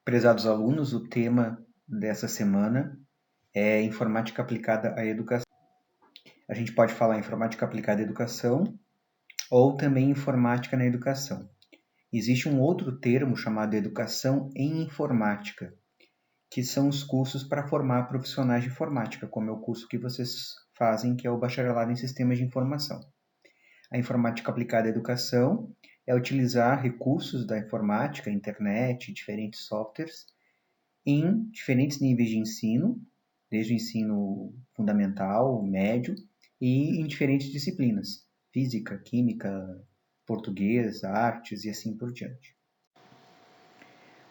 Prezados alunos, o tema dessa semana é informática aplicada à educação. A gente pode falar informática aplicada à educação ou também informática na educação. Existe um outro termo chamado educação em informática, que são os cursos para formar profissionais de informática, como é o curso que vocês fazem, que é o bacharelado em sistemas de informação. A informática aplicada à educação é utilizar recursos da informática, internet, diferentes softwares, em diferentes níveis de ensino, desde o ensino fundamental, médio, e em diferentes disciplinas, física, química, português, artes e assim por diante.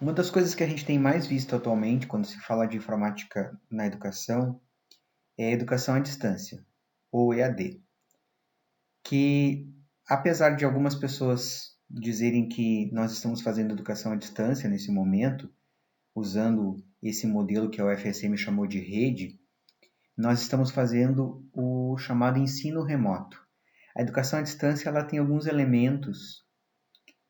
Uma das coisas que a gente tem mais visto atualmente quando se fala de informática na educação é a educação à distância, ou EAD, que apesar de algumas pessoas dizerem que nós estamos fazendo educação à distância nesse momento, usando esse modelo que a UFSM chamou de rede, nós estamos fazendo o chamado ensino remoto. A educação à distância ela tem alguns elementos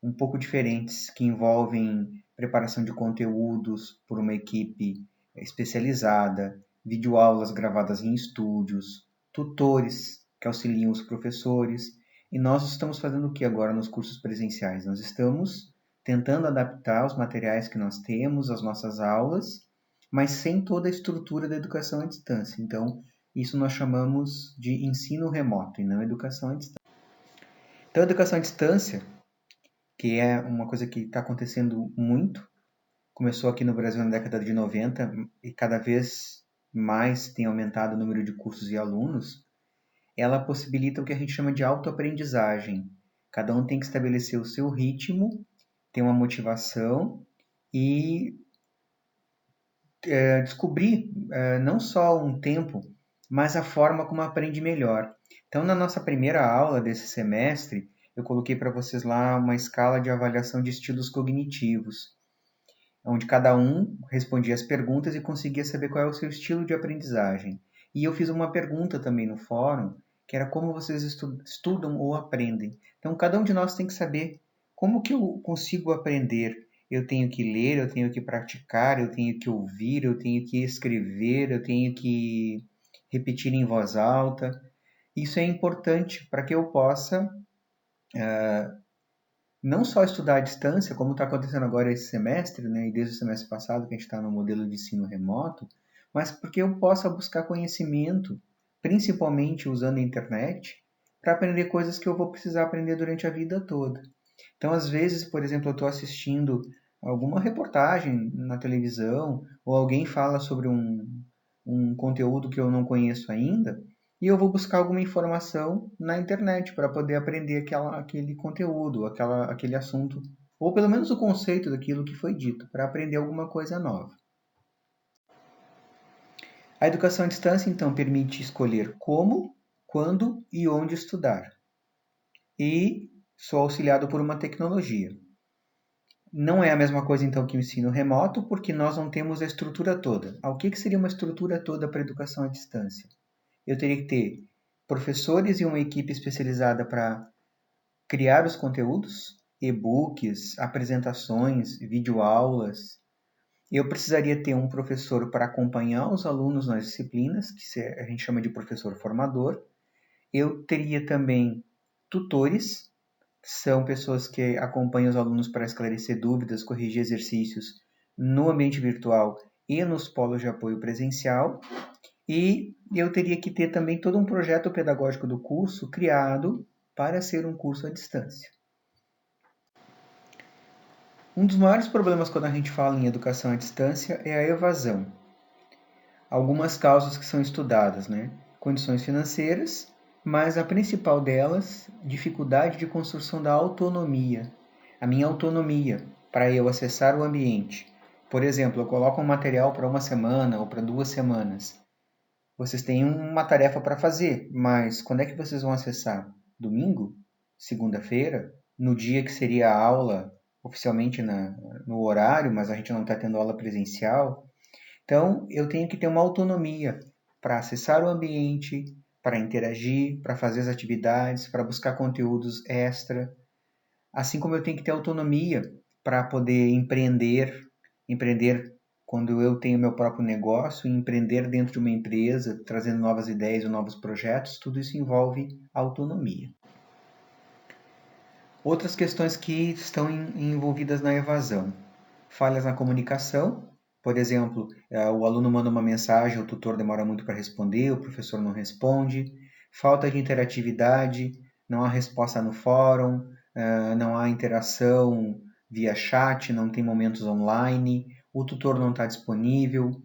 um pouco diferentes que envolvem preparação de conteúdos por uma equipe especializada, videoaulas gravadas em estúdios, tutores que auxiliam os professores. E nós estamos fazendo o que agora nos cursos presenciais? Nós estamos tentando adaptar os materiais que nós temos, as nossas aulas, mas sem toda a estrutura da educação à distância. Então, isso nós chamamos de ensino remoto e não educação à distância. Então, a educação à distância, que é uma coisa que está acontecendo muito, começou aqui no Brasil na década de 90 e cada vez mais tem aumentado o número de cursos e alunos, ela possibilita o que a gente chama de autoaprendizagem. Cada um tem que estabelecer o seu ritmo, ter uma motivação e descobrir não só um tempo, mas a forma como aprende melhor. Então, na nossa primeira aula desse semestre, eu coloquei para vocês lá uma escala de avaliação de estilos cognitivos, onde cada um respondia as perguntas e conseguia saber qual é o seu estilo de aprendizagem. E eu fiz uma pergunta também no fórum, que era como vocês estudam ou aprendem. Então, cada um de nós tem que saber como que eu consigo aprender. Eu tenho que ler, eu tenho que praticar, eu tenho que ouvir, eu tenho que escrever, eu tenho que repetir em voz alta. Isso é importante para que eu possa não só estudar à distância, como está acontecendo agora esse semestre, né, e desde o semestre passado que a gente está no modelo de ensino remoto, mas porque eu possa buscar conhecimento, principalmente usando a internet, para aprender coisas que eu vou precisar aprender durante a vida toda. Então, às vezes, por exemplo, eu estou assistindo alguma reportagem na televisão, ou alguém fala sobre um conteúdo que eu não conheço ainda, e eu vou buscar alguma informação na internet para poder aprender aquele conteúdo, aquele assunto, ou pelo menos o conceito daquilo que foi dito, para aprender alguma coisa nova. A educação à distância, então, permite escolher como, quando e onde estudar. E sou auxiliado por uma tecnologia. Não é a mesma coisa, então, que o ensino remoto, porque nós não temos a estrutura toda. O que seria uma estrutura toda para a educação à distância? Eu teria que ter professores e uma equipe especializada para criar os conteúdos, e-books, apresentações, videoaulas. Eu precisaria ter um professor para acompanhar os alunos nas disciplinas, que a gente chama de professor formador. Eu teria também tutores, são pessoas que acompanham os alunos para esclarecer dúvidas, corrigir exercícios no ambiente virtual e nos polos de apoio presencial. E eu teria que ter também todo um projeto pedagógico do curso criado para ser um curso à distância. Um dos maiores problemas quando a gente fala em educação à distância é a evasão. Algumas causas que são estudadas, né? Condições financeiras, mas a principal delas, dificuldade de construção da autonomia. A minha autonomia para eu acessar o ambiente. Por exemplo, eu coloco um material para uma semana ou para 2 semanas. Vocês têm uma tarefa para fazer, mas quando é que vocês vão acessar? Domingo? Segunda-feira? No dia que seria a aula, oficialmente no horário, mas a gente não está tendo aula presencial? Então, eu tenho que ter uma autonomia para acessar o ambiente, para interagir, para fazer as atividades, para buscar conteúdos extra. Assim como eu tenho que ter autonomia para poder empreender empreender quando eu tenho meu próprio negócio, empreender dentro de uma empresa, trazendo novas ideias ou novos projetos, tudo isso envolve autonomia. Outras questões que estão envolvidas na evasão. Falhas na comunicação, por exemplo, o aluno manda uma mensagem, o tutor demora muito para responder, o professor não responde, falta de interatividade, não há resposta no fórum, não há interação via chat, não tem momentos online, o tutor não está disponível,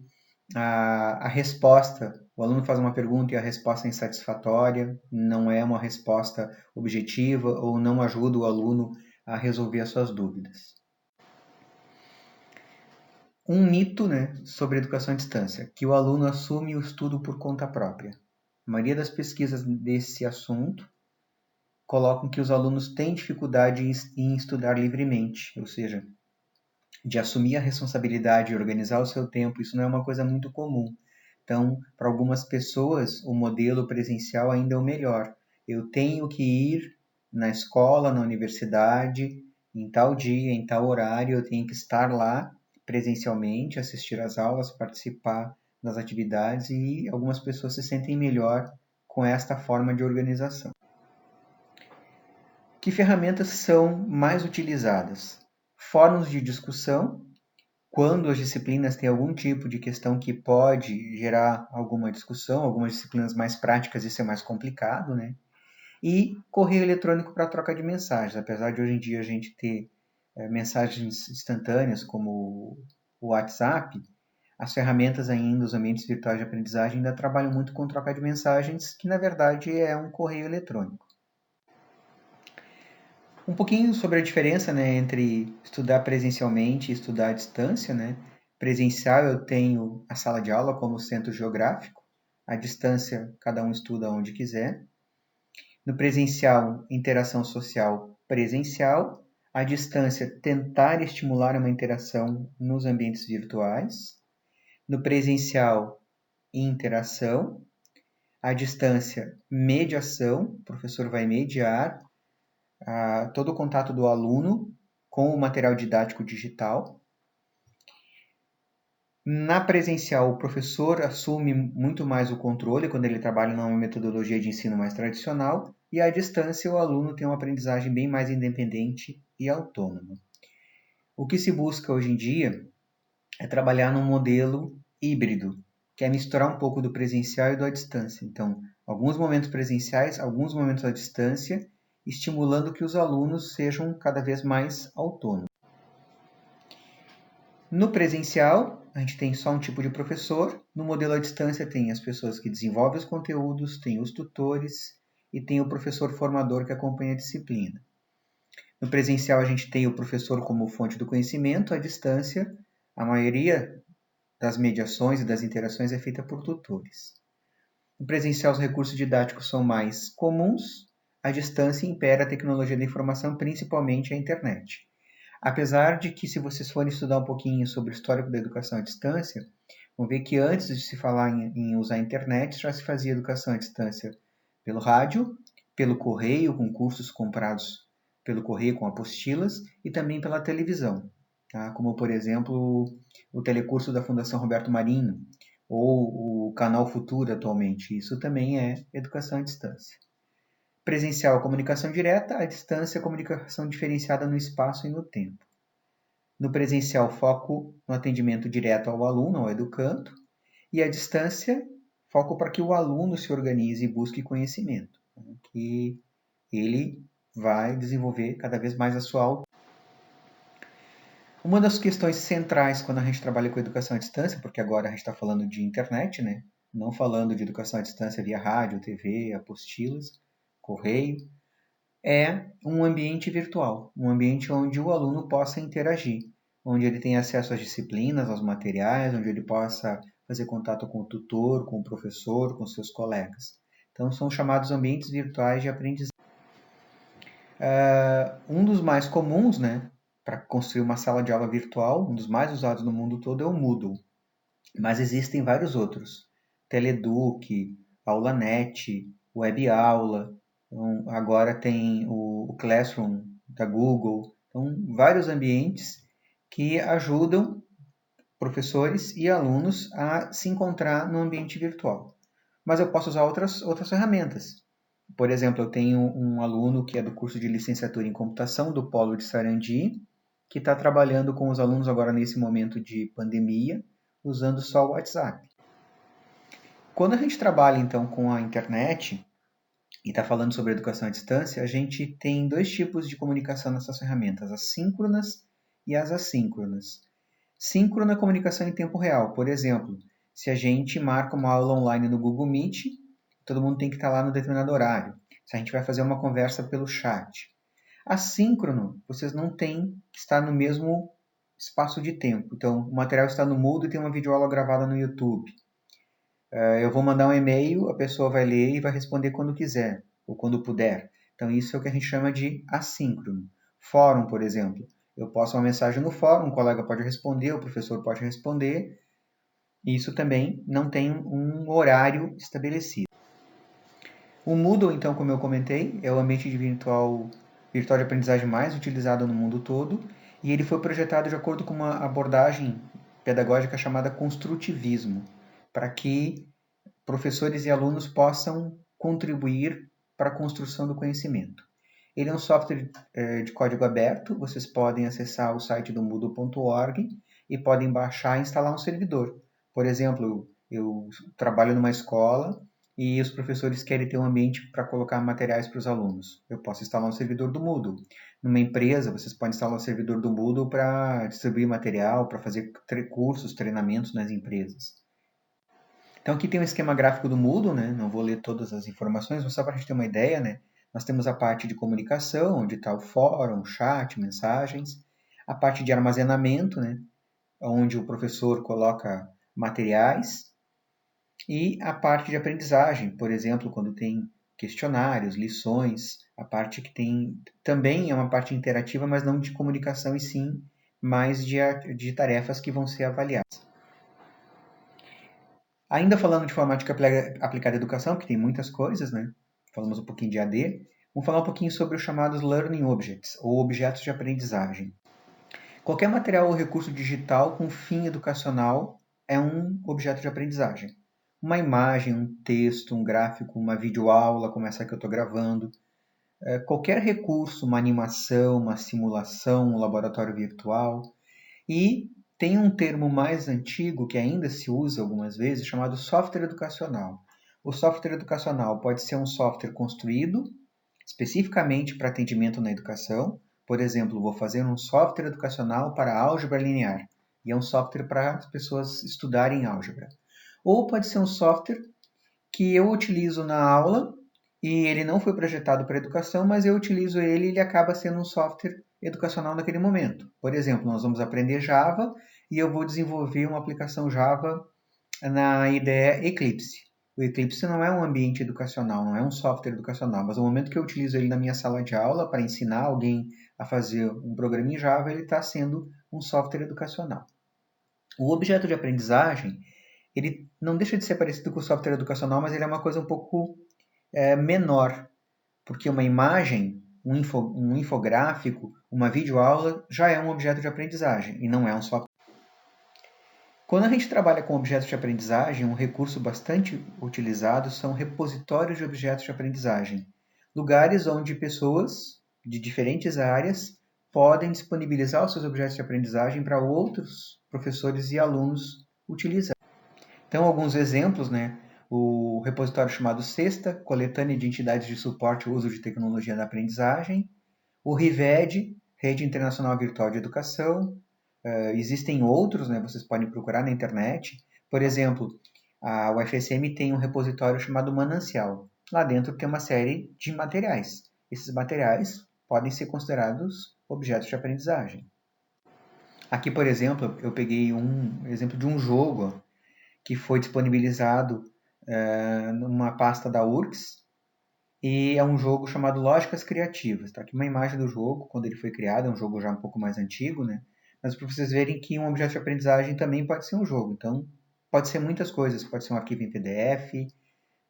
a resposta, o aluno faz uma pergunta e a resposta é insatisfatória, não é uma resposta objetiva ou não ajuda o aluno a resolver as suas dúvidas. Um mito, sobre a educação à distância, que o aluno assume o estudo por conta própria. A maioria das pesquisas desse assunto colocam que os alunos têm dificuldade em estudar livremente, ou seja, de assumir a responsabilidade e organizar o seu tempo. Isso não é uma coisa muito comum. Então, para algumas pessoas, o modelo presencial ainda é o melhor. Eu tenho que ir na escola, na universidade, em tal dia, em tal horário, eu tenho que estar lá presencialmente, assistir às aulas, participar das atividades, e algumas pessoas se sentem melhor com esta forma de organização. Que ferramentas são mais utilizadas? Fóruns de discussão, quando as disciplinas têm algum tipo de questão que pode gerar alguma discussão, algumas disciplinas mais práticas isso é mais complicado, E correio eletrônico para troca de mensagens, apesar de hoje em dia a gente ter mensagens instantâneas como o WhatsApp, as ferramentas ainda, os ambientes virtuais de aprendizagem ainda trabalham muito com troca de mensagens, que na verdade é um correio eletrônico. Um pouquinho sobre a diferença, entre estudar presencialmente e estudar à distância, Presencial eu tenho a sala de aula como centro geográfico, à distância cada um estuda onde quiser. No presencial, interação social presencial, à distância tentar estimular uma interação nos ambientes virtuais. No presencial, interação, à distância, mediação, o professor vai mediar todo o contato do aluno com o material didático digital. Na presencial, o professor assume muito mais o controle quando ele trabalha numa metodologia de ensino mais tradicional, e à distância o aluno tem uma aprendizagem bem mais independente e autônoma. O que se busca hoje em dia é trabalhar num modelo híbrido, que é misturar um pouco do presencial e do à distância. Então, alguns momentos presenciais, alguns momentos à distância, estimulando que os alunos sejam cada vez mais autônomos. No presencial, a gente tem só um tipo de professor. No modelo à distância tem as pessoas que desenvolvem os conteúdos, tem os tutores e tem o professor formador que acompanha a disciplina. No presencial a gente tem o professor como fonte do conhecimento, à distância a maioria das mediações e das interações é feita por tutores. No presencial os recursos didáticos são mais comuns, à distância impera a tecnologia da informação, principalmente a internet. Apesar de que, se vocês forem estudar um pouquinho sobre o histórico da educação à distância, vão ver que antes de se falar em usar a internet, já se fazia educação à distância pelo rádio, pelo correio, com cursos comprados pelo correio com apostilas, e também pela televisão, como, por exemplo, o telecurso da Fundação Roberto Marinho, ou o Canal Futuro atualmente. Isso também é educação à distância. Presencial, comunicação direta, à distância, comunicação diferenciada no espaço e no tempo. No presencial, foco no atendimento direto ao aluno, ao educando, e à distância, foco para que o aluno se organize e busque conhecimento, que ele vai desenvolver cada vez mais a sua autonomia. Uma das questões centrais quando a gente trabalha com educação à distância, porque agora a gente está falando de internet, não falando de educação à distância via rádio, TV, apostilas, correio, é um ambiente virtual, um ambiente onde o aluno possa interagir, onde ele tem acesso às disciplinas, aos materiais, onde ele possa fazer contato com o tutor, com o professor, com seus colegas. Então, são chamados ambientes virtuais de aprendizagem. Um dos mais comuns, para construir uma sala de aula virtual, um dos mais usados no mundo todo é o Moodle, mas existem vários outros. Teleduc, AulaNet, WebAula, então, agora tem o Classroom da Google. Então, vários ambientes que ajudam professores e alunos a se encontrar no ambiente virtual. Mas eu posso usar outras ferramentas. Por exemplo, eu tenho um aluno que é do curso de licenciatura em computação do Polo de Sarandi, que está trabalhando com os alunos agora nesse momento de pandemia, usando só o WhatsApp. Quando a gente trabalha então com a internet e está falando sobre educação à distância, a gente tem dois tipos de comunicação nessas ferramentas, as síncronas e as assíncronas. Síncrona comunicação em tempo real. Por exemplo, se a gente marca uma aula online no Google Meet, todo mundo tem que estar lá no determinado horário. Se a gente vai fazer uma conversa pelo chat. Assíncrono, vocês não têm que estar no mesmo espaço de tempo. Então, o material está no Moodle e tem uma videoaula gravada no YouTube. Eu vou mandar um e-mail, a pessoa vai ler e vai responder quando quiser, ou quando puder. Então, isso é o que a gente chama de assíncrono. Fórum, por exemplo. Eu posto uma mensagem no fórum, um colega pode responder, o professor pode responder. E isso também não tem um horário estabelecido. O Moodle, então, como eu comentei, é o ambiente virtual de aprendizagem mais utilizado no mundo todo, e ele foi projetado de acordo com uma abordagem pedagógica chamada construtivismo, para que professores e alunos possam contribuir para a construção do conhecimento. Ele é um software de código aberto, vocês podem acessar o site do moodle.org e podem baixar e instalar um servidor. Por exemplo, eu trabalho numa escola e os professores querem ter um ambiente para colocar materiais para os alunos. Eu posso instalar um servidor do Moodle. Numa empresa, vocês podem instalar um servidor do Moodle para distribuir material, para fazer cursos, treinamentos nas empresas. Então aqui tem um esquema gráfico do Moodle, né? Não vou ler todas as informações, mas só para a gente ter uma ideia, né? Nós temos a parte de comunicação, onde está o fórum, chat, mensagens. A parte de armazenamento, né? Onde o professor coloca materiais. E a parte de aprendizagem, por exemplo, quando tem questionários, lições. A parte que tem também é uma parte interativa, mas não de comunicação e sim mais de tarefas que vão ser avaliadas. Ainda falando de informática aplicada à educação, que tem muitas coisas, né? Falamos um pouquinho de AD. Vamos falar um pouquinho sobre os chamados Learning Objects, ou objetos de aprendizagem. Qualquer material ou recurso digital com fim educacional é um objeto de aprendizagem. Uma imagem, um texto, um gráfico, uma videoaula, como essa que eu estou gravando. Qualquer recurso, uma animação, uma simulação, um laboratório virtual. E tem um termo mais antigo que ainda se usa algumas vezes, chamado software educacional. O software educacional pode ser um software construído especificamente para atendimento na educação. Por exemplo, vou fazer um software educacional para álgebra linear, e é um software para as pessoas estudarem álgebra. Ou pode ser um software que eu utilizo na aula e ele não foi projetado para educação, mas eu utilizo ele e ele acaba sendo um software educacional naquele momento. Por exemplo, nós vamos aprender Java e eu vou desenvolver uma aplicação Java na IDE Eclipse. O Eclipse não é um ambiente educacional, não é um software educacional, mas no momento que eu utilizo ele na minha sala de aula para ensinar alguém a fazer um programa em Java, ele está sendo um software educacional. O objeto de aprendizagem, ele não deixa de ser parecido com o software educacional, mas ele é uma coisa um pouco menor, porque uma imagem, um infográfico, uma videoaula já é um objeto de aprendizagem e não é um software. Quando a gente trabalha com objetos de aprendizagem, um recurso bastante utilizado são repositórios de objetos de aprendizagem, lugares onde pessoas de diferentes áreas podem disponibilizar os seus objetos de aprendizagem para outros professores e alunos utilizar. Então, alguns exemplos, né? O repositório chamado Cesta, Coletânea de Entidades de Suporte ao Uso de Tecnologia na Aprendizagem. O RIVED, Rede Internacional Virtual de Educação. Existem outros, né? Vocês podem procurar na internet. Por exemplo, a UFSM tem um repositório chamado Manancial. Lá dentro tem uma série de materiais. Esses materiais podem ser considerados objetos de aprendizagem. Aqui, por exemplo, eu peguei um exemplo de um jogo que foi disponibilizado numa pasta da URGS, e é um jogo chamado Lógicas Criativas. Está aqui uma imagem do jogo, quando ele foi criado, é um jogo já um pouco mais antigo, né? Mas para vocês verem que um objeto de aprendizagem também pode ser um jogo. Então, pode ser muitas coisas. Pode ser um arquivo em PDF,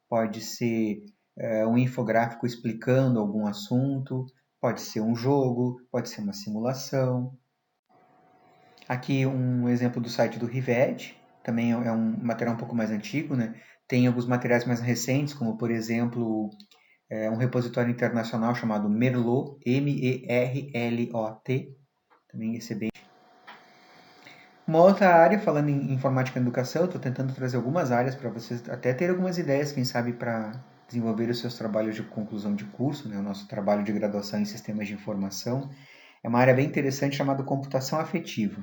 pode ser um infográfico explicando algum assunto, pode ser um jogo, pode ser uma simulação. Aqui um exemplo do site do Rivet, também é um material um pouco mais antigo, né? Tem alguns materiais mais recentes, como por exemplo, um repositório internacional chamado Merlot, M-E-R-L-O-T, também esse é bem... Uma outra área, falando em informática e educação, eu estou tentando trazer algumas áreas para vocês até ter algumas ideias, quem sabe, para desenvolver os seus trabalhos de conclusão de curso, né? O nosso trabalho de graduação em sistemas de informação. É uma área bem interessante chamada computação afetiva.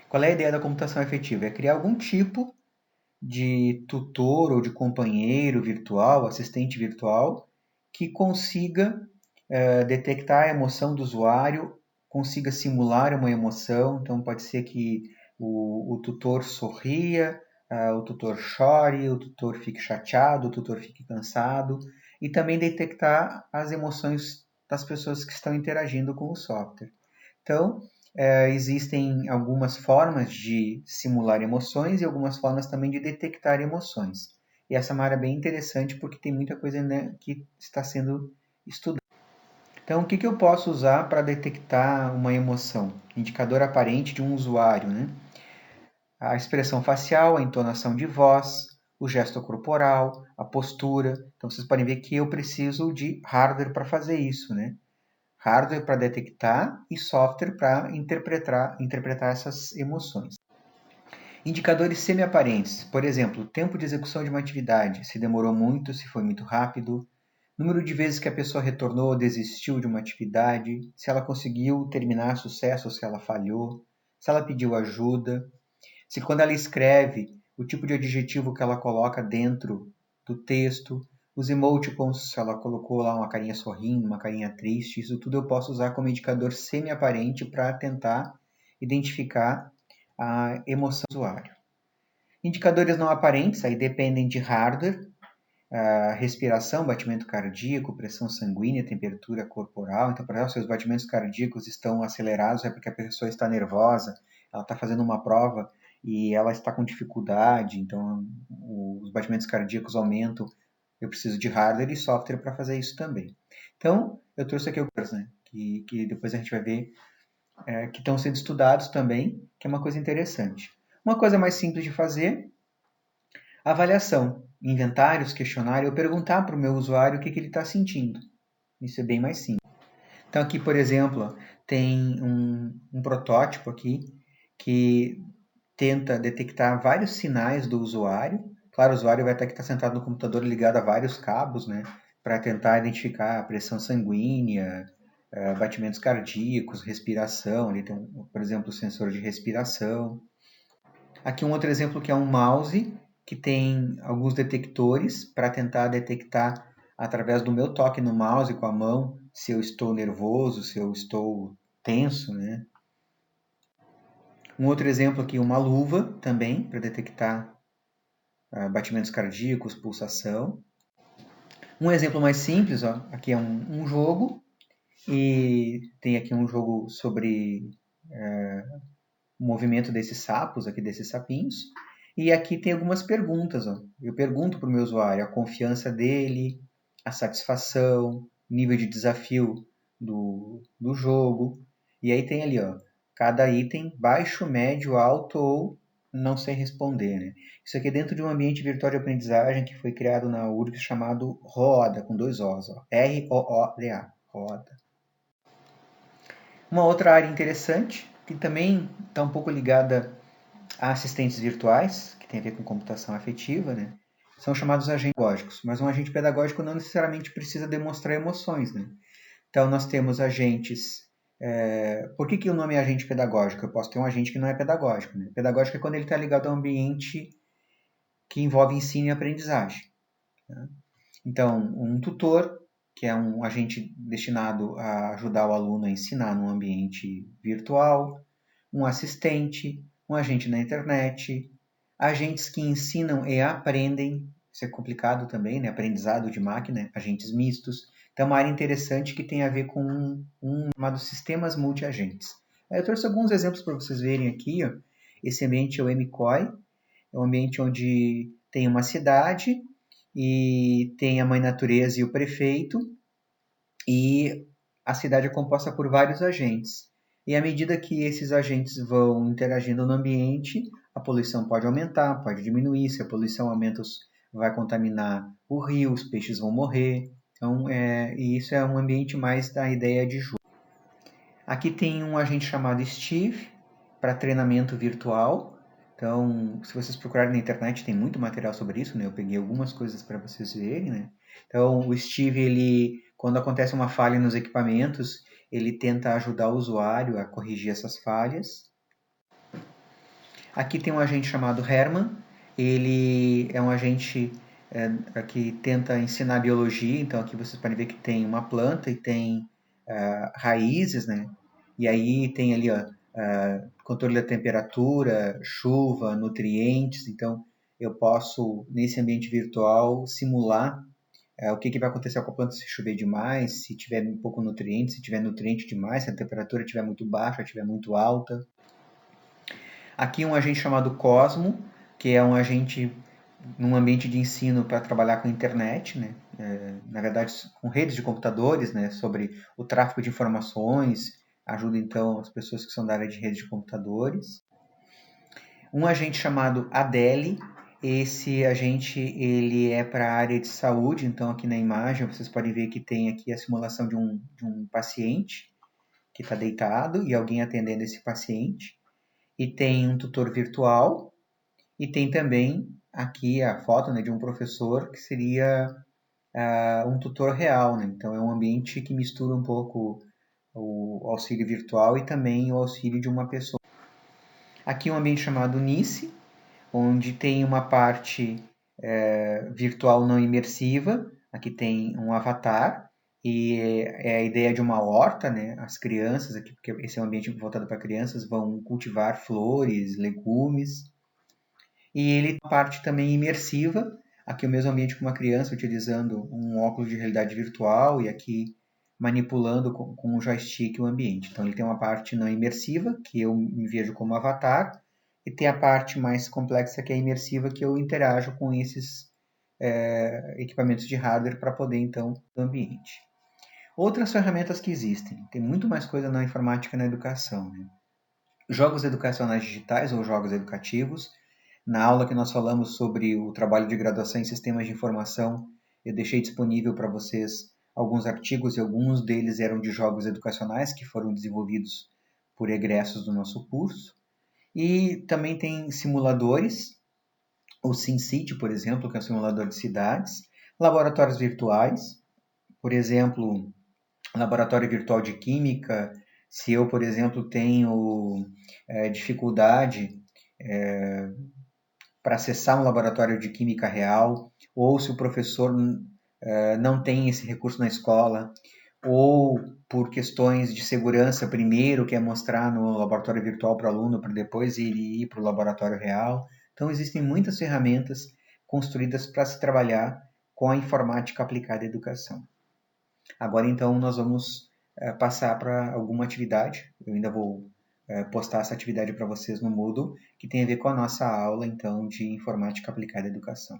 Qual é a ideia da computação afetiva? É criar algum tipo de tutor ou de companheiro virtual, assistente virtual, que consiga detectar a emoção do usuário, consiga simular uma emoção. Então, pode ser que o tutor sorria, o tutor chore, o tutor fique chateado, o tutor fique cansado, e também detectar as emoções das pessoas que estão interagindo com o software. Então, existem algumas formas de simular emoções e algumas formas também de detectar emoções. E essa é uma área bem interessante porque tem muita coisa, né, que está sendo estudada. Então, o que eu posso usar para detectar uma emoção? Indicador aparente de um usuário, né? A expressão facial, a entonação de voz, o gesto corporal, a postura. Então, vocês podem ver que eu preciso de hardware para fazer isso, né? Hardware para detectar e software para interpretar essas emoções. Indicadores semi-aparentes, por exemplo, tempo de execução de uma atividade, se demorou muito, se foi muito rápido, número de vezes que a pessoa retornou ou desistiu de uma atividade, se ela conseguiu terminar sucesso ou se ela falhou, se ela pediu ajuda, se quando ela escreve, o tipo de adjetivo que ela coloca dentro do texto, os emoticons, se ela colocou lá uma carinha sorrindo, uma carinha triste, isso tudo eu posso usar como indicador semi-aparente para tentar identificar a emoção do usuário. Indicadores não aparentes, aí dependem de hardware, respiração, batimento cardíaco, pressão sanguínea, temperatura corporal. Então, por exemplo, se os batimentos cardíacos estão acelerados, é porque a pessoa está nervosa, ela está fazendo uma prova e ela está com dificuldade, então os batimentos cardíacos aumentam. Eu preciso de hardware e software para fazer isso também. Então, eu trouxe aqui alguns, né, que depois a gente vai ver que estão sendo estudados também, que é uma coisa interessante. Uma coisa mais simples de fazer, avaliação, inventários, questionário, eu perguntar para o meu usuário o que ele está sentindo. Isso é bem mais simples. Então aqui, por exemplo, tem um protótipo aqui que tenta detectar vários sinais do usuário. Claro, o usuário vai ter que estar sentado no computador ligado a vários cabos, né? Para tentar identificar a pressão sanguínea, batimentos cardíacos, respiração. Ali tem, por exemplo, o sensor de respiração. Aqui um outro exemplo que é um mouse, que tem alguns detectores para tentar detectar através do meu toque no mouse com a mão se eu estou nervoso, se eu estou tenso, né? Um outro exemplo aqui, uma luva também, para detectar batimentos cardíacos, pulsação. Um exemplo mais simples, ó, aqui é um jogo, e tem aqui um jogo sobre o movimento desses sapos, aqui desses sapinhos. E aqui tem algumas perguntas. Ó. Eu pergunto para o meu usuário a confiança dele, a satisfação, nível de desafio do jogo. E aí tem ali, ó, cada item, baixo, médio, alto ou não sei responder. Né? Isso aqui é dentro de um ambiente virtual de aprendizagem que foi criado na URGS chamado RODA, com 2 Os. R-O-O-D-A. RODA. Uma outra área interessante, que também está um pouco ligada a assistentes virtuais, que tem a ver com computação afetiva, né? São chamados agentes pedagógicos, mas um agente pedagógico não necessariamente precisa demonstrar emoções. Né? Então, nós temos agentes... por que o nome é agente pedagógico? Eu posso ter um agente que não é pedagógico. Né? Pedagógico é quando ele está ligado a um ambiente que envolve ensino e aprendizagem. Né? Então, um tutor, que é um agente destinado a ajudar o aluno a ensinar num ambiente virtual, um assistente, um agente na internet, agentes que ensinam e aprendem, isso é complicado também, né? Aprendizado de máquina, agentes mistos. Então, é uma área interessante que tem a ver com um chamado sistemas multiagentes. Eu trouxe alguns exemplos para vocês verem aqui. Ó. Esse ambiente é o MCOI, é um ambiente onde tem uma cidade e tem a mãe natureza e o prefeito, e a cidade é composta por vários agentes. E à medida que esses agentes vão interagindo no ambiente, a poluição pode aumentar, pode diminuir. Se a poluição aumenta, vai contaminar o rio, os peixes vão morrer. Então, e isso é um ambiente mais da ideia de jogo. Aqui tem um agente chamado Steve para treinamento virtual. Então, se vocês procurarem na internet, tem muito material sobre isso, né? Eu peguei algumas coisas para vocês verem, né? Então, o Steve, quando acontece uma falha nos equipamentos, ele tenta ajudar o usuário a corrigir essas falhas. Aqui tem um agente chamado Herman. Ele é um agente que tenta ensinar biologia. Então, aqui vocês podem ver que tem uma planta e tem raízes, né? E aí tem ali, ó, controle da temperatura, chuva, nutrientes. Então, eu posso, nesse ambiente virtual, simular o que vai acontecer com a planta se chover demais, se tiver um pouco nutriente, se tiver nutriente demais, se a temperatura estiver muito baixa, estiver muito alta. Aqui um agente chamado Cosmo, que é um agente num ambiente de ensino para trabalhar com internet, né? Na verdade, com redes de computadores, né? Sobre o tráfego de informações, ajuda então as pessoas que são da área de redes de computadores. Um agente chamado Adele, esse agente ele é para a área de saúde, então aqui na imagem vocês podem ver que tem aqui a simulação de um paciente que está deitado e alguém atendendo esse paciente. E tem um tutor virtual e tem também aqui a foto, né, de um professor que seria um tutor real, né? Então é um ambiente que mistura um pouco o auxílio virtual e também o auxílio de uma pessoa. Aqui um ambiente chamado Nice, onde tem uma parte virtual não imersiva. Aqui tem um avatar e é a ideia de uma horta, né? As crianças, aqui, porque esse é um ambiente voltado para crianças, vão cultivar flores, legumes. E ele tem uma parte também imersiva, aqui o mesmo ambiente com uma criança utilizando um óculos de realidade virtual e aqui manipulando com o joystick o ambiente. Então ele tem uma parte não imersiva, que eu me vejo como avatar, e tem a parte mais complexa, que é imersiva, que eu interajo com esses equipamentos de hardware para poder, então, do ambiente. Outras ferramentas que existem. Tem muito mais coisa na informática e na educação. Né? Jogos educacionais digitais ou jogos educativos. Na aula que nós falamos sobre o trabalho de graduação em sistemas de informação, eu deixei disponível para vocês alguns artigos e alguns deles eram de jogos educacionais que foram desenvolvidos por egressos do nosso curso. E também tem simuladores, o SimCity, por exemplo, que é um simulador de cidades, laboratórios virtuais, por exemplo, laboratório virtual de química. Se eu, por exemplo, tenho dificuldade para acessar um laboratório de química real, ou se o professor não tem esse recurso na escola, ou por questões de segurança, primeiro quer mostrar no laboratório virtual para o aluno, para depois ele ir para o laboratório real. Então, existem muitas ferramentas construídas para se trabalhar com a informática aplicada à educação. Agora, então, nós vamos passar para alguma atividade. Eu ainda vou postar essa atividade para vocês no Moodle, que tem a ver com a nossa aula, então, de informática aplicada à educação.